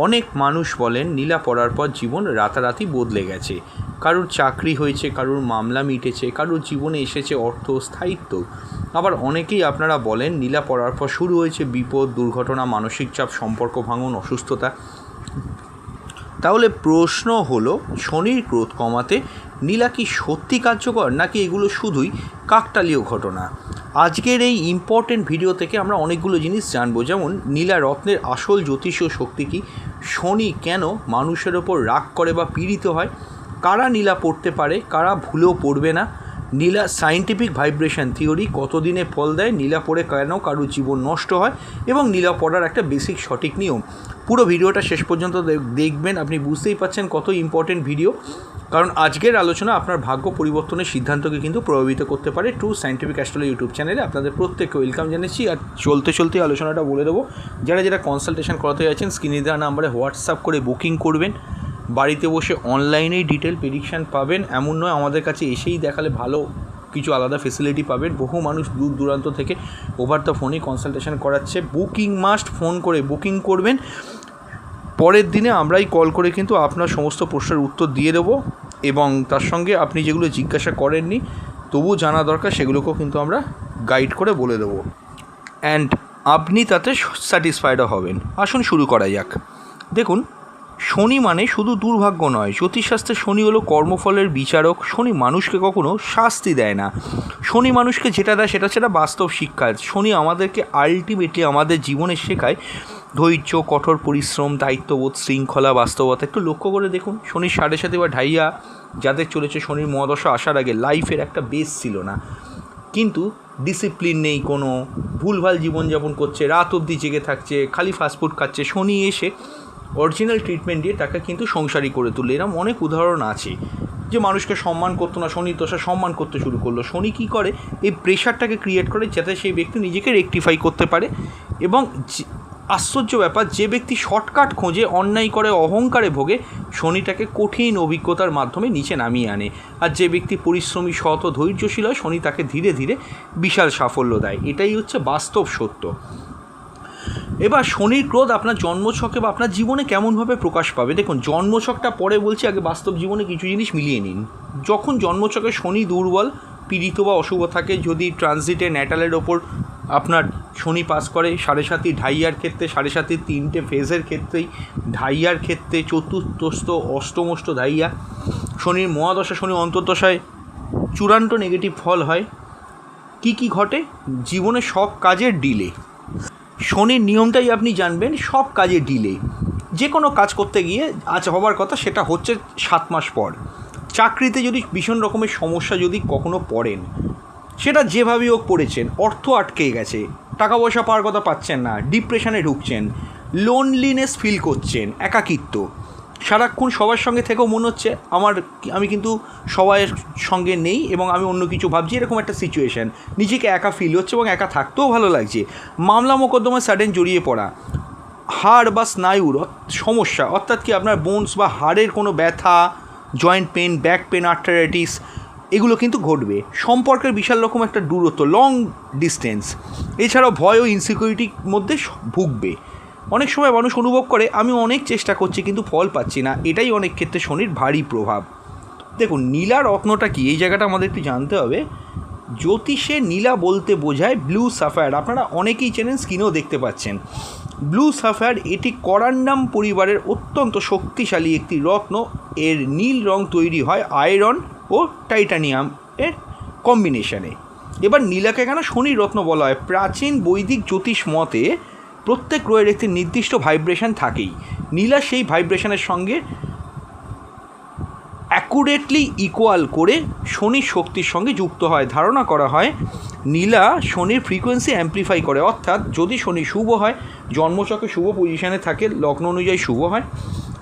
অনেক মানুষ বলেন নীলা পড়ার পর জীবন রাতারাতি বদলে গেছে। কারোর চাকরি হয়েছে, কারোর মামলা মিটেছে, কারোর জীবনে এসেছে অর্থ, স্থায়িত্ব। আবার অনেকেই আপনারা বলেন নীলা পড়ার পর শুরু হয়েছে বিপদ, দুর্ঘটনা, মানসিক চাপ, সম্পর্ক ভাঙন, অসুস্থতা। তাহলে প্রশ্ন হলো, শনির ক্রোধ কমাতে নীলা কি সত্যি কার্যকর, নাকি এগুলো শুধুই কাকতালীয় ঘটনা? আজকের এই ইম্পর্টেন্ট ভিডিও থেকে আমরা অনেকগুলো জিনিস জানবো, যেমন নীলা রত্নের আসল জ্যোতিষীয় শক্তি কী, শনি কেন মানুষের ওপর রাগ করে বা পীড়িত হয়, কারা নীলা পড়তে পারে, কারা ভুলেও পড়বে না, নীলা সায়েন্টিফিক ভাইব্রেশন থিওরি কতদিনে ফল দেয়, নীলা পড়ে কেন কারোর জীবন নষ্ট হয়, এবং নীলা পড়ার একটা বেসিক সঠিক নিয়ম। পুরো ভিডিওটা শেষ পর্যন্ত দেখবেন, আপনি বুঝতেই পারছেন কত ইম্পর্টেন্ট ভিডিও। কারণ আজকের আলোচনা আপনার ভাগ্য পরিবর্তনের সিদ্ধান্তকে কিন্তু প্রভাবিত করতে পারে। ট্রু সায়েন্টিফিক অ্যাস্ট্রোলজি ইউটিউব চ্যানেলে আপনাদের প্রত্যেককে ওয়েলকাম জানাচ্ছি। আর চলতে আলোচনাটা বলে দেবো, যারা কনসালটেশন করাতে যাচ্ছেন স্ক্রিনে দেওয়া নাম্বারে হোয়াটসঅ্যাপ করে বুকিং করবেন। বাড়িতে বসে অনলাইনেই ডিটেল প্রেডিকশান পাবেন, এমন নয় আমাদের কাছে এসেই দেখালে ভালো কিছু আলাদা ফেসিলিটি পাবেন। বহু মানুষ দূর দূরান্ত থেকে ওভার দ্য ফোনে কনসালটেশন করাচ্ছে। বুকিং মাস্ট, ফোন করে বুকিং করবেন। পরের দিনে আমরাই কল করে কিন্তু আপনার সমস্ত প্রশ্নের উত্তর দিয়ে দেবো, এবং তার সঙ্গে আপনি যেগুলো জিজ্ঞাসা করেননি তবু জানা দরকার সেগুলোকেও কিন্তু আমরা গাইড করে বলে দেবো, অ্যান্ড আপনি তাতে স্যাটিসফাইডও হবেন। আসুন শুরু করা যাক। দেখুন, শনি মানে শুধু দুর্ভাগ্য নয়। জ্যোতিষশাস্ত্রে শনি হলো কর্মফলের বিচারক। শনি মানুষকে কখনো শাস্তি দেয় না। শনি মানুষকে যেটা দেয় সেটা হচ্ছে বাস্তব শিক্ষা। শনি আমাদেরকে আলটিমেটলি আমাদের জীবনে শেখায় ধৈর্য, কঠোর পরিশ্রম, দায়িত্ববোধ, শৃঙ্খলা, বাস্তবতা। একটু লক্ষ্য করে দেখুন, শনির 7.5 বা ঢাইয়া যাদের চলেছে, শনির মহাদশা আসার আগে লাইফের একটা বেস ছিল না, কিন্তু ডিসিপ্লিন নেই, কোনো ভুলভাল জীবনযাপন করছে, রাত অবধি জেগে থাকছে, খালি ফাস্টফুড খাচ্ছে। শনি এসে অরিজিনাল ট্রিটমেন্ট দিয়ে তাকে কিন্তু সংসারী করে তুললে। এরকম অনেক উদাহরণ আছে যে মানুষকে সম্মান করতো না, শনির দশা সম্মান করতে শুরু করলো। শনি কী করে, এই প্রেশারটাকে ক্রিয়েট করে যাতে সেই ব্যক্তি নিজেকে রেকটিফাই করতে পারে। এবং আশ্চর্য ব্যাপার, যে ব্যক্তি শর্টকাট খোঁজে, অন্যায় করে, অহংকারে ভোগে, শনিটাকে কঠিন অভিজ্ঞতার মাধ্যমে নিচে নামিয়ে আনে। আর যে ব্যক্তি পরিশ্রমী, সৎ ও ধৈর্যশীল হয়, শনি তাকে ধীরে ধীরে বিশাল সাফল্য দেয়। এটাই হচ্ছে বাস্তব সত্য। এবার শনির ক্রোধ আপনার জন্মছকে বা আপনার জীবনে কেমনভাবে প্রকাশ পাবে দেখুন। জন্মছকটা পরে বলছি, আগে বাস্তব জীবনে কিছু জিনিস মিলিয়ে নিন। যখন জন্মছকে শনি দুর্বল, পীড়িত বা অশুভ থাকে, যদি ট্রানজিটে ন্যাটালের ওপর আপনার শনি পাস করে, 7.5 ঢাইয়ার ক্ষেত্রে, 7.5 3টে ফেজের ক্ষেত্রেই, ঢাইয়ার ক্ষেত্রে চতুর্থস্থ, অষ্টমস্থ ঢাইয়া, শনির মহাদশা, শনি অন্তর্দশায় চূড়ান্ত নেগেটিভ ফল হয়। কি ঘটে জীবনে? সব কাজের ডিলে। শনির নিয়মটাই আপনি জানবেন, সব কাজে ডিলে। যে কোনো কাজ করতে গিয়ে আজ হবার কথা সেটা হচ্ছে 7 মাস পর। চাকরিতে যদি ভীষণ রকমের সমস্যা যদি কখনো পড়েন, সেটা যেভাবেই হোক পড়েছেন, অর্থ আটকে গেছে, টাকা পয়সা পাওয়ার কথা পাচ্ছেন না, ডিপ্রেশনে ঢুকছেন, লোনলিনেস ফিল করছেন, একাকিত্ব, সারাক্ষণ সবার সঙ্গে থেকেও মনে হচ্ছে আমি কিন্তু সবার সঙ্গে নেই এবং আমি অন্য কিছু ভাবছি, এরকম একটা সিচুয়েশান, নিজেকে একা ফিল হচ্ছে এবং একা থাকতেও ভালো লাগছে। মামলা মোকদ্দমায় সাডেন জড়িয়ে পড়া, হাড় বা স্নায়ুর সমস্যা, অর্থাৎ কি আপনার বোনস বা হাড়ের কোনো ব্যথা, joint pain, back pain, arthritis, এগুলো কিন্তু ঘটবে। সম্পর্কের বিশাল রকম একটা দূরত্ব, লং ডিস্টেন্স, এছাড়াও ভয় ও ইনসিকিউরিটির মধ্যে ভুগবে। অনেক সময় মানুষ অনুভব করে আমি অনেক চেষ্টা করছি কিন্তু ফল পাচ্ছি না। এটাই অনেক ক্ষেত্রে শনির ভারী প্রভাব। দেখুন, নীলা রত্নটা কি, এই জায়গাটা আমাদের একটু জানতে হবে। জ্যোতিষে নীলা বলতে বোঝায় ব্লু সাফায়ার। আপনারা অনেকেই চেনেন, স্ক্রিনেও দেখতে পাচ্ছেন ব্লু সাফায়ার। এটি করান্ডাম পরিবারের অত্যন্ত শক্তিশালী একটি রত্ন। এর নীল রং তৈরি হয় আয়রন ও টাইটানিয়াম এর কম্বিনেশনে। এবার নীলাকে কেন শনির রত্ন বলা হয়? প্রাচীন বৈদিক জ্যোতিষ মতে প্রত্যেক গ্রহের একটি নির্দিষ্ট ভাইব্রেশন থাকেই। নীলা সেই ভাইব্রেশনের সঙ্গে অ্যাকুরেটলি ইকুয়াল করে শনির শক্তির সঙ্গে যুক্ত হয়। ধারণা করা হয় নীলা শনির ফ্রিকোয়েন্সি অ্যাম্প্লিফাই করে, অর্থাৎ যদি শনি শুভ হয়, জন্মচক্রে শুভ পজিশানে থাকে, লগ্ন অনুযায়ী শুভ হয়,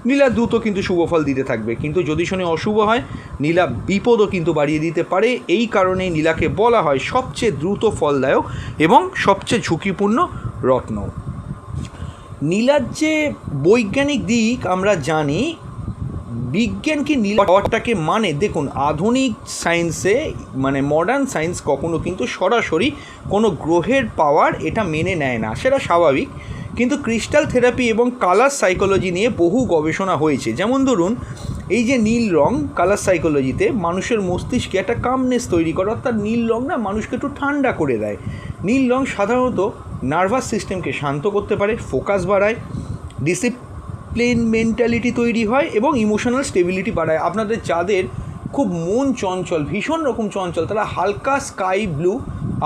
নীলা দ্রুত কিন্তু শুভ ফল দিতে থাকবে। কিন্তু যদি শনি অশুভ হয়, নীলা বিপদও কিন্তু বাড়িয়ে দিতে পারে। এই কারণেই নীলাকে বলা হয় সবচেয়ে দ্রুত ফলদায়ক এবং সবচেয়ে ঝুঁকিপূর্ণ রত্ন। নীলার যে বৈজ্ঞানিক দিক আমরা জানি, বিজ্ঞান কি নীলা পাওয়ারটাকে মানে, দেখুন আধুনিক সায়েন্সে মানে মডার্ন সায়েন্স কখনো কিন্তু সরাসরি কোনো গ্রহের পাওয়ার এটা মেনে নেয় না, সেটা স্বাভাবিক। কিন্তু ক্রিস্টাল থেরাপি এবং কালার সাইকোলজি নিয়ে বহু গবেষণা হয়েছে। যেমন ধরুন, এই যে নীল রং কালার সাইকোলজিতে মানুষের মস্তিষ্কে একটা কামনেস তৈরি করে, অর্থাৎ নীল রং না মানুষকে একটু ঠান্ডা করে দেয়। নীল রং সাধারণত নার্ভাস সিস্টেমকে শান্ত করতে পারে, ফোকাস বাড়ায়, ডিসিপ্লিন মেন্টালিটি তৈরি হয় এবং ইমোশনাল স্টেবিলিটি বাড়ায়। আপনাদের যাদের খুব মন চঞ্চল, ভীষণ রকম চঞ্চল, তারা হালকা স্কাই ব্লু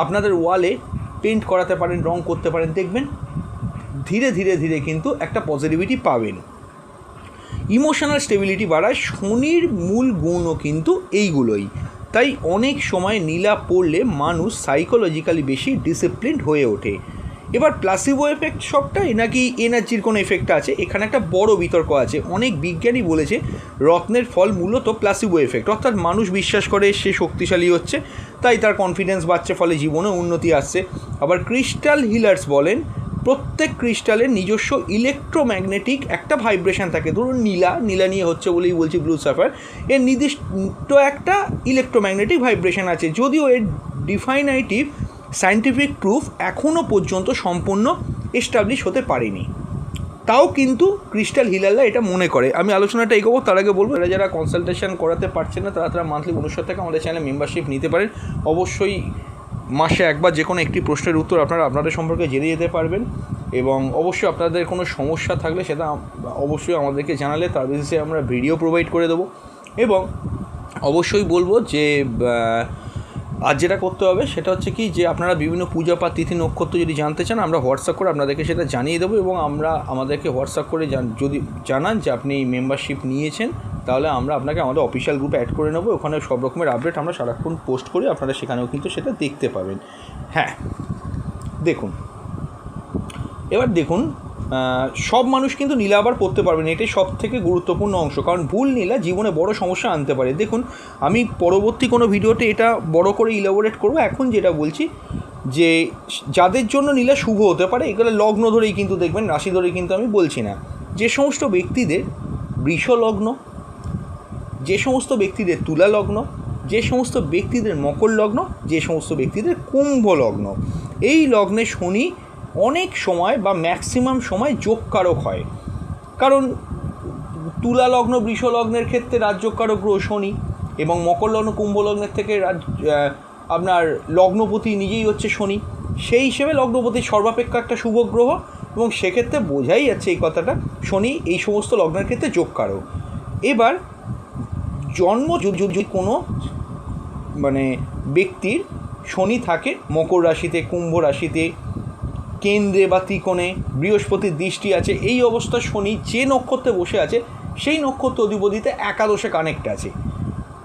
আপনাদের ওয়ালে পেন্ট করাতে পারেন, রং করতে পারেন, দেখবেন ধীরে ধীরে ধীরে কিন্তু একটা পজিটিভিটি পাবেন। ইমোশনাল স্টেবিলিটি বাড়ায়। শনির মূল গুণও কিন্তু এইগুলোই। তাই অনেক সময় নীলা পড়লে মানুষ সাইকোলজিক্যালি বেশি ডিসিপ্লিনড হয়ে ওঠে। এবার প্লাসিবো এফেক্ট সবটাই নাকি এনার্জির কোনো এফেক্ট আছে, এখানে একটা বড় বিতর্ক আছে। অনেক বিজ্ঞানী বলেছে রত্নের ফল মূলত প্লাসিবো এফেক্ট, অর্থাৎ মানুষ বিশ্বাস করে সে শক্তিশালী হচ্ছে, তাই তার কনফিডেন্স বাড়ছে, ফলে জীবনে উন্নতি আসছে। আবার ক্রিস্টাল হিলার্স বলেন প্রত্যেক ক্রিস্টালের নিজস্ব ইলেকট্রোম্যাগনেটিক একটা ভাইব্রেশন থাকে। ধরুন নীলা নিয়ে হচ্ছে বলেই বলছি, ব্লু সাফায়ার, এর নির্দিষ্ট একটা ইলেকট্রোম্যাগনেটিক ভাইব্রেশন আছে। যদিও এর ডিফাইনাইটিভ সায়েন্টিফিক প্রুফ এখনও পর্যন্ত সম্পূর্ণ এস্টাবলিশ হতে পারেনি, তাও কিন্তু ক্রিস্টাল হিলাররা এটা মনে করে। আমি আলোচনাটা এগোবো, তার আগে বলবো যারা কনসালটেশন করাতে পারছেন না তারা মান্থলি 1900 টাকা আমাদের চ্যানেলে মেম্বারশিপ নিতে পারেন। অবশ্যই মাসে একবার যে কোনো একটি প্রশ্নের উত্তর আপনাদের সম্পর্কে জেনে যেতে পারবেন, এবং অবশ্যই আপনাদের কোনো সমস্যা থাকলে সেটা অবশ্যই আমাদেরকে জানালে তার বেসিসে আমরা ভিডিও প্রোভাইড করে দেবো। এবং অবশ্যই বলবো যে আর যেটা করতে হবে সেটা হচ্ছে কি, যে আপনারা বিভিন্ন পূজা পাঠ তিথি নক্ষত্র যদি জানতে চান, আমরা হোয়াটসঅ্যাপ করে আপনাদেরকে সেটা জানিয়ে দেবো। এবং আমাদেরকে হোয়াটসঅ্যাপ করে যদি জানান যে আপনি মেম্বারশিপ নিয়েছেন, তাহলে আমরা আপনাকে আমাদের অফিসিয়াল গ্রুপে অ্যাড করে নেবো। ওখানে সব রকমের আপডেট আমরা সারাক্ষণ পোস্ট করি, আপনারা সেখানেও কিন্তু সেটা দেখতে পাবেন। হ্যাঁ, এবার দেখুন, সব মানুষ কিন্তু নীলা আবার পড়তে পারবেন, এটাই সব থেকে গুরুত্বপূর্ণ অংশ, কারণ ভুল নীলা জীবনে বড় সমস্যা আনতে পারে। দেখুন, আমি পরবর্তী কোনো ভিডিওতে এটা বড় করে ইলাবোরেট করবো। এখন যেটা বলছি যে যাদের জন্য নীলা শুভ হতে পারে, এগুলো লগ্ন ধরেই কিন্তু দেখবেন, রাশি ধরেই কিন্তু আমি বলছি না। যে সমস্ত ব্যক্তিদের বৃষ লগ্ন, যে সমস্ত ব্যক্তিদের তুলা লগ্ন, যে সমস্ত ব্যক্তিদের মকর লগ্ন, যে সমস্ত ব্যক্তিদের কুম্ভ লগ্ন, এই লগ্নে শনি অনেক সময় বা ম্যাক্সিমাম সময় যোগকারক হয়। কারণ তুলা লগ্ন বৃষ লগ্নের ক্ষেত্রে রাজযোগকারক গ্রহ শনি, এবং মকর লগ্ন কুম্ভ লগ্নের থেকে আপনার লগ্নপতি নিজেই হচ্ছে শনি। সেই হিসেবে লগ্নপতি সর্বাপেক্ষা একটা শুভ গ্রহ, এবং সেক্ষেত্রে বোঝাই যাচ্ছে এই কথাটা, শনি এই সমস্ত লগ্নের ক্ষেত্রে যোগকারক। এবার জন্ম যদি কোনো ব্যক্তির শনি থাকে মকর রাশিতে, কুম্ভ রাশিতে, কেন্দ্রে বা ত্রিকোণে, বৃহস্পতির দৃষ্টি আছে, এই অবস্থা শনি যে নক্ষত্রে বসে আছে সেই নক্ষত্র অধিপতিতে একাদশে কানেক্ট আছে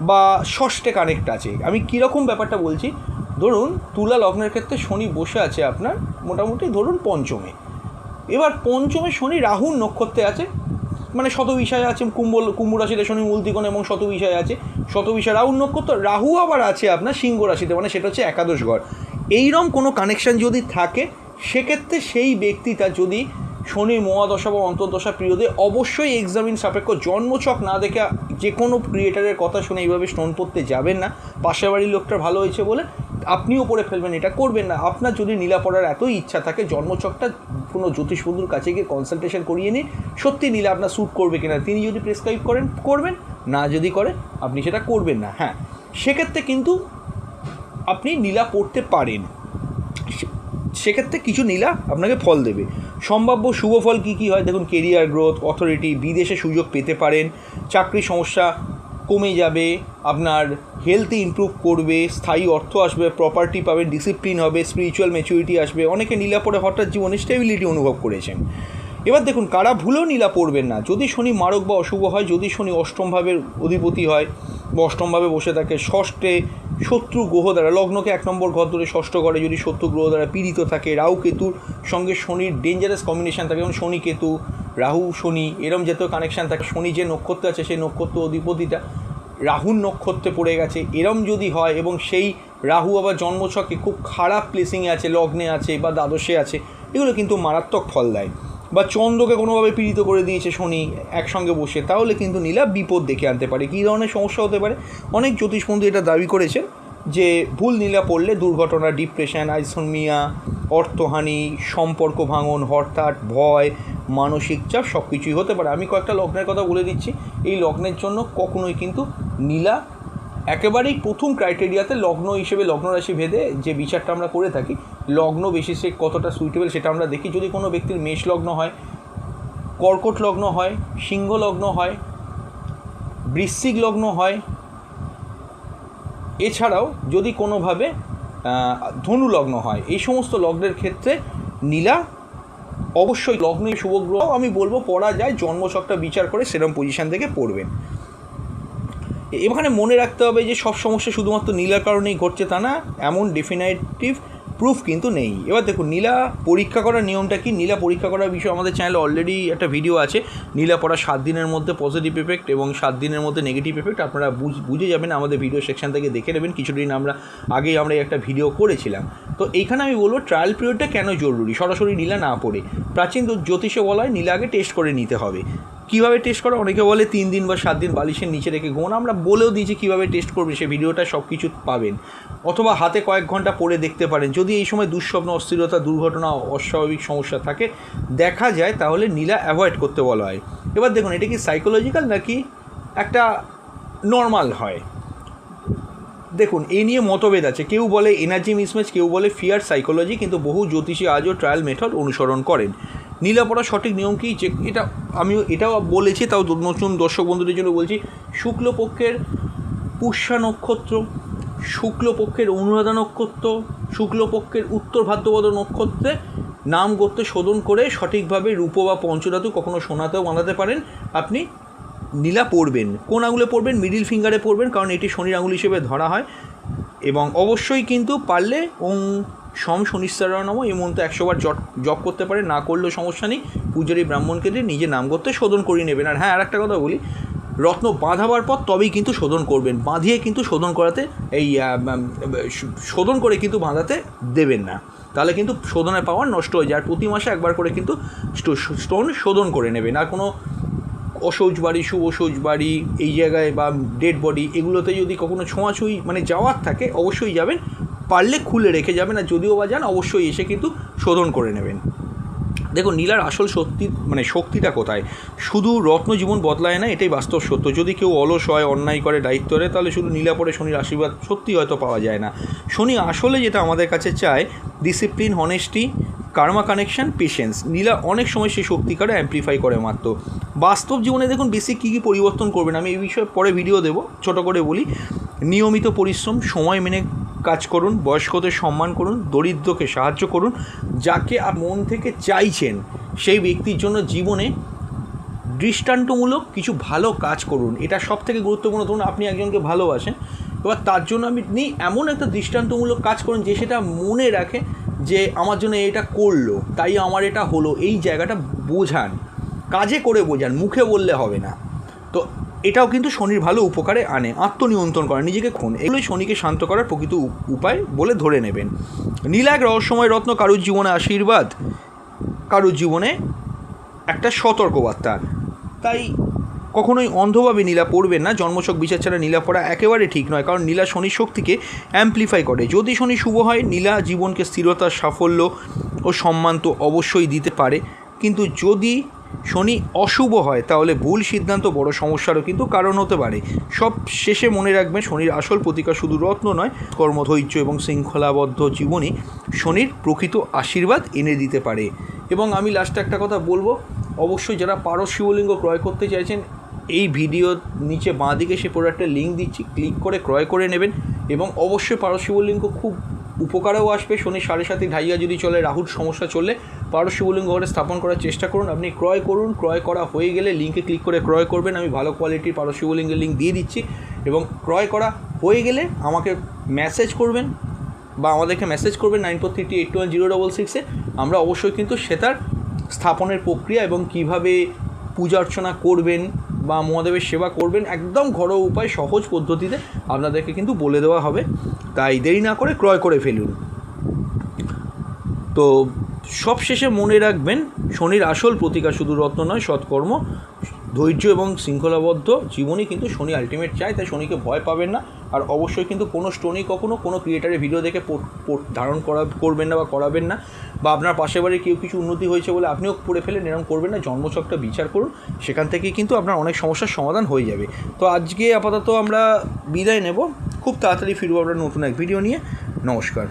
বা ষষ্ঠে কানেক্ট আছে। আমি কীরকম ব্যাপারটা বলছি, ধরুন তুলা লগ্নের ক্ষেত্রে শনি বসে আছে আপনার মোটামুটি ধরুন পঞ্চমে। এবার পঞ্চমে শনি রাহুর নক্ষত্রে আছে, শতবিষায় আছে, কুম্ভ রাশিতে শনি মূল ত্রিকোণ এবং শতবিষায় আছে, শতবিষায় রাহুর নক্ষত্র। রাহু আবার আছে আপনার সিংহ রাশিতে, সেটা হচ্ছে একাদশ ঘর। এইরকম কোনো কানেকশান যদি থাকে, সেক্ষেত্রে সেই ব্যক্তিটা যদি শনির মহাদশা বা অন্তর্দশা পিরিয়ডে অবশ্যই এক্সামিন সাপেক্ষ জন্মছক না দেখে যে কোনো ক্রিয়েটারের কথা শুনে এইভাবে স্টোন পড়তে যাবেন না। পাশের বাড়ির লোকটার ভালো হয়েছে বলে আপনিও পড়ে ফেলবেন, এটা করবেন না। আপনার যদি নীলা পড়ার এতই ইচ্ছা থাকে, জন্মছকটা কোনো জ্যোতিষ বন্ধুর কাছে গিয়ে কনসালটেশন করিয়ে নিন, সত্যি নীলা আপনার স্যুট করবে কিনা। তিনি যদি প্রেসক্রাইব করেন করবেন, না যদি করে আপনি সেটা করবেন না। হ্যাঁ, সেক্ষেত্রে কিন্তু আপনি নীলা পড়তে পারেন, সেক্ষেত্রে কিছু নীলা আপনাকে ফল দেবে। সম্ভাব্য শুভ ফল কী কী হয় দেখুন, কেরিয়ার গ্রোথ, অথরিটি, বিদেশে সুযোগ পেতে পারেন, চাকরির সমস্যা কমে যাবে, আপনার হেলথ ইমপ্রুভ করবে, স্থায়ী অর্থ আসবে, প্রপার্টি পাবেন, ডিসিপ্লিন হবে, স্পিরিচুয়াল ম্যাচুরিটি আসবে। অনেকে নীলা পড়ে হঠাৎ জীবনে স্টেবিলিটি অনুভব করেছেন। এবার দেখুন, কারা ভুলেও নীলা পড়বেন না। যদি শনি মারক বা অশুভ হয়, যদি শনি অষ্টমভাবের অধিপতি হয় বা অষ্টমভাবে বসে থাকে, ষষ্ঠে শত্রু গ্রহ দ্বারা, লগ্নকে 1 নম্বর ঘর ধরে ষষ্ঠ ঘরে যদি শত্রু গ্রহ দ্বারা পীড়িত থাকে, রাহু কেতুর সঙ্গে শনির ডেঞ্জারাস কম্বিনেশান থাকে, যেমন শনি কেতু, রাহু শনি এরম জাতীয় কানেকশান থাকে, শনি যে নক্ষত্রে আছে সেই নক্ষত্র অধিপতিটা রাহুর নক্ষত্রে পড়ে গেছে, এরম যদি হয়, এবং সেই রাহু আবার জন্মছকে খুব খারাপ প্লেসিংয়ে আছে, লগ্নে আছে বা দ্বাদশে আছে, এগুলো কিন্তু মারাত্মক ফল দেয়। বা চন্দ্রকে কোনোভাবে পীড়িত করে দিয়েছে শনি একসঙ্গে বসে, তাহলে কিন্তু নীলা বিপদ ডেকে আনতে পারে। কী ধরনের সমস্যা হতে পারে, অনেক জ্যোতিষবন্ধু এটা দাবি করেছেন যে ভুল নীলা পড়লে দুর্ঘটনা, ডিপ্রেশন, আইসোমিয়া, অর্থহানি, সম্পর্ক ভাঙন, হঠাৎ ভয়, মানসিক চাপ সব কিছুই হতে পারে। আমি কয়েকটা লগ্নের কথা বলে দিচ্ছি। এই লগ্নের জন্য কখনোই কিন্তু নীলা একেবারেই প্রথম ক্রাইটেরিয়াতে লগ্ন হিসেবে লগ্ন রাশি ভেদে যে বিচারটা আমরা করে থাকি, লগ্ন বেসিসে কতটা সুইটেবল সেটা আমরা দেখি। যদি কোনো ব্যক্তির মেষ লগ্ন হয়, কর্কট লগ্ন হয়, সিংহ লগ্ন হয়, বৃশ্চিক লগ্ন হয়, এছাড়াও যদি কোনোভাবে ধনু লগ্ন হয়, এই সমস্ত লগ্নের ক্ষেত্রে নীলা অবশ্যই লগ্নে শুভগ্রহ আমি বলবো পড়া যায়, জন্মছকটা বিচার করে সেরকম পজিশান থেকে পড়বেন। এখানে মনে রাখতে হবে যে সব সমস্যা শুধুমাত্র নীলার কারণেই ঘটছে তা না, এমন ডেফিনেটিভ প্রুফ কিন্তু নেই। এবার দেখুন নীলা পরীক্ষা করার নিয়মটা কি। নীলা পরীক্ষা করার বিষয়ে আমাদের চ্যানেলে অলরেডি একটা ভিডিও আছে, নীলা পড়া 7 দিনের মধ্যে পজিটিভ এফেক্ট এবং 7 দিনের মধ্যে নেগেটিভ এফেক্ট। আপনারা বুঝে যাবেন, আমাদের ভিডিও সেকশন থেকে দেখে নেবেন। কিছুদিন আগেই আমরা একটা ভিডিও করেছিলাম। তো এইখানে আমি বলবো ট্রায়াল পিরিয়ডটা কেন জরুরি, সরাসরি নীলা না পড়ে। প্রাচীন জ্যোতিষে বলা হয় নীলা আগে টেস্ট করে নিতে হবে। কীভাবে টেস্ট করা, অনেকে বলে 3 দিন বা 7 দিন বালিশের নিচে রেখে ঘুমোন। আমরা বলেও দিয়েছি কীভাবে টেস্ট করবে, সে ভিডিওটা সব কিছু পাবেন, অথবা হাতে কয়েক ঘন্টা পরে দেখতে পারেন। যদি এই সময় দুঃস্বপ্ন, অস্থিরতা, দুর্ঘটনা, অস্বাভাবিক সমস্যা থাকে দেখা যায়, তাহলে নীলা অ্যাভয়েড করতে বলা হয়। এবার দেখুন এটা কি সাইকোলজিক্যাল নাকি একটা নর্মাল হয়। দেখুন এই নিয়ে মতভেদ আছে, কেউ বলে এনার্জি মিসম্যাচ, কেউ বলে ফিয়ার সাইকোলজি, কিন্তু বহু জ্যোতিষী আজও ট্রায়াল মেথড অনুসরণ করেন। নীলা পড়ার সঠিক নিয়ম কি, যে এটাও বলেছি, তাও নতুন দর্শক বন্ধুদের জন্য বলছি। শুক্লপক্ষের পুষ্যা নক্ষত্র, শুক্লপক্ষের অনুরাধা নক্ষত্র, শুক্লপক্ষের উত্তর ভাদ্রপদ নক্ষত্রে নাম গোত্রে শোধন করে সঠিকভাবে রূপ বা পঞ্চধাতু, কখনো সোনাতেও বাঁধাতে পারেন। আপনি নীলা পড়বেন, কোন আঙুলে পড়বেন, মিডিল ফিঙ্গারে পড়বেন, কারণ এটি শনির আঙুল হিসেবে ধরা হয়। এবং অবশ্যই কিন্তু পারলে শনিশ্চরায় নমঃ এই মন্ত্র 100 বার জপ করতে পারে, না করলেও সমস্যা নেই। পূজারী ব্রাহ্মণকে দিয়ে নিজে নাম করতে শোধন করিয়ে নেবেন। আর হ্যাঁ, আর একটা কথা বলি, রত্ন বাঁধাবার পর তবেই কিন্তু শোধন করবেন, বাঁধিয়ে কিন্তু শোধন করাতে শোধন করে কিন্তু বাঁধাতে দেবেন না, তাহলে কিন্তু শোধনের পাওয়ার নষ্ট হয়ে যায়। আর প্রতি মাসে একবার করে কিন্তু স্টোন শোধন করে নেবেন। আর কোনো অসৌচ বাড়ি, শুভ শৌচ বাড়ি, এই জায়গায় বা ডেড বডি, এগুলোতে যদি কখনো ছোঁয়াছুঁই যাওয়ার থাকে অবশ্যই যাবেন, পারলে খুলে রেখে যাবেন। আর যদিও বা যান অবশ্যই এসে কিন্তু শোধন করে নেবেন। দেখুন নীলার আসল শক্তিটা কোথায়, শুধু রত্ন জীবন বদলায় না, এটাই বাস্তব সত্য। যদি কেউ অলস হয়, অন্যায় করে, দায়িত্ব করে, তাহলে শুধু নীলা পড়ে শনির আশীর্বাদ সত্যি হয়তো পাওয়া যায় না। শনি আসলে যেটা আমাদের কাছে চায়, discipline, honesty, Karma connection, patience. নীলা অনেক সময় সেই শক্তি করে অ্যাম্প্লিফাই করে মাত্র। বাস্তব জীবনে দেখুন বেসিক কী পরিবর্তন করবেন, আমি এই বিষয়ে পরে ভিডিও দেবো, ছোটো করে বলি। নিয়মিত পরিশ্রম, সময় মেনে কাজ করুন, বয়স্কদের সম্মান করুন, দরিদ্রকে সাহায্য করুন, যাকে মন থেকে চাইছেন সেই ব্যক্তির জন্য জীবনে দৃষ্টান্তমূলক কিছু ভালো কাজ করুন। এটা সব থেকে গুরুত্বপূর্ণ। ধরুন আপনি একজনকে ভালোবাসেন, এবার তার জন্য আপনি এমন একটা দৃষ্টান্তমূলক কাজ করুন যে সেটা মনে রাখে যে আমার জন্য এটা করলো, তাই আমার এটা হলো, এই জায়গাটা বোঝান, কাজে করে বোঝান, মুখে বললে হবে না। তো এটাও কিন্তু শনির ভালো উপকারে আনে। আত্মনিয়ন্ত্রণ করা, নিজেকে এগুলোই শনিকে শান্ত করার প্রকৃত উপায় বলে ধরে নেবেন। নীলা এক রহস্যময় রত্ন, কারুর জীবনে আশীর্বাদ, কারুর জীবনে একটা সতর্কবার্তা। তাই কখনোই অন্ধভাবে নীলা পড়বেন না। জন্মছক বিচার ছাড়া নীলা পড়া একেবারে ঠিক নয়, কারণ নীলা শনির শক্তিকে অ্যাম্প্লিফাই করে। যদি শনি শুভ হয়, নীলা জীবনকে স্থিরতা, সাফল্য ও সম্মান তো অবশ্যই দিতে পারে, কিন্তু যদি শনি অশুভ হয় তাহলে ভুল সিদ্ধান্ত বড় সমস্যারও কিন্তু কারণ হতে পারে। সব শেষে মনে রাখবেন, শনির আসল প্রতিকার শুধু রত্ন নয়, কর্ম, ধৈর্য এবং শৃঙ্খলাবদ্ধ জীবনই শনির প্রকৃত আশীর্বাদ এনে দিতে পারে। এবং আমি লাস্টে একটা কথা বলবো, অবশ্যই যারা পারস শিবলিঙ্গ ক্রয় করতে চাইছেন, এই ভিডিওর নিচে বাঁ দিকে সে প্রোডাক্টের লিঙ্ক দিচ্ছি, ক্লিক করে ক্রয় করে নেবেন। এবং অবশ্যই পারস শিবলিঙ্গ খুব উপকারেও আসবে। শনি 7.5 ঢাইয়া যদি চলে, রাহুর সমস্যা চললে পারস শিবলিঙ্গ ঘরে স্থাপন করার চেষ্টা করুন। আপনি ক্রয় করুন, ক্রয় করা হয়ে গেলে লিঙ্কে ক্লিক করে ক্রয় করবেন। আমি ভালো কোয়ালিটির পারস শিবলিঙ্গের লিঙ্ক দিয়ে দিচ্ছি। এবং ক্রয় করা হয়ে গেলে আমাকে মেসেজ করবেন বা আমাদেরকে মেসেজ করবেন 9433810666-এ। আমরা অবশ্যই কিন্তু সেটার স্থাপনের প্রক্রিয়া এবং কিভাবে পূজা অর্চনা করবেন বা মহাদেবের সেবা করবেন, একদম ঘরোয়া উপায়, সহজ পদ্ধতিতে আপনাদেরকে কিন্তু বলে দেওয়া হবে। তাই দেরি না করে ক্রয় করে ফেলুন। তো সব শেষে মনে রাখবেন, শনির আসল প্রতিকার শুধু রত্ন নয়, সৎকর্ম, ধৈর্য এবং শৃঙ্খলাবদ্ধ জীবনই কিন্তু শনি আলটিমেট চায়। তাই শনিকে ভয় পাবেন না। আর অবশ্যই কিন্তু কোনো স্টোনই কখনো কোনো ক্রিয়েটারের ভিডিও দেখে ধারণ করবেন না বা করাবেন না, বা আপনার পাশের বাড়ির কেউ কিছু উন্নতি হয়েছে বলে আপনিও পড়ে ফেলেন, এরকম করবেন না। জন্মছকটা বিচার করুন, সেখান থেকেই কিন্তু আপনার অনেক সমস্যার সমাধান হয়ে যাবে। তো আজকে আপাতত আমরা বিদায় নেব, খুব তাড়াতাড়ি ফিরবো আমরা নতুন এক ভিডিও নিয়ে। নমস্কার।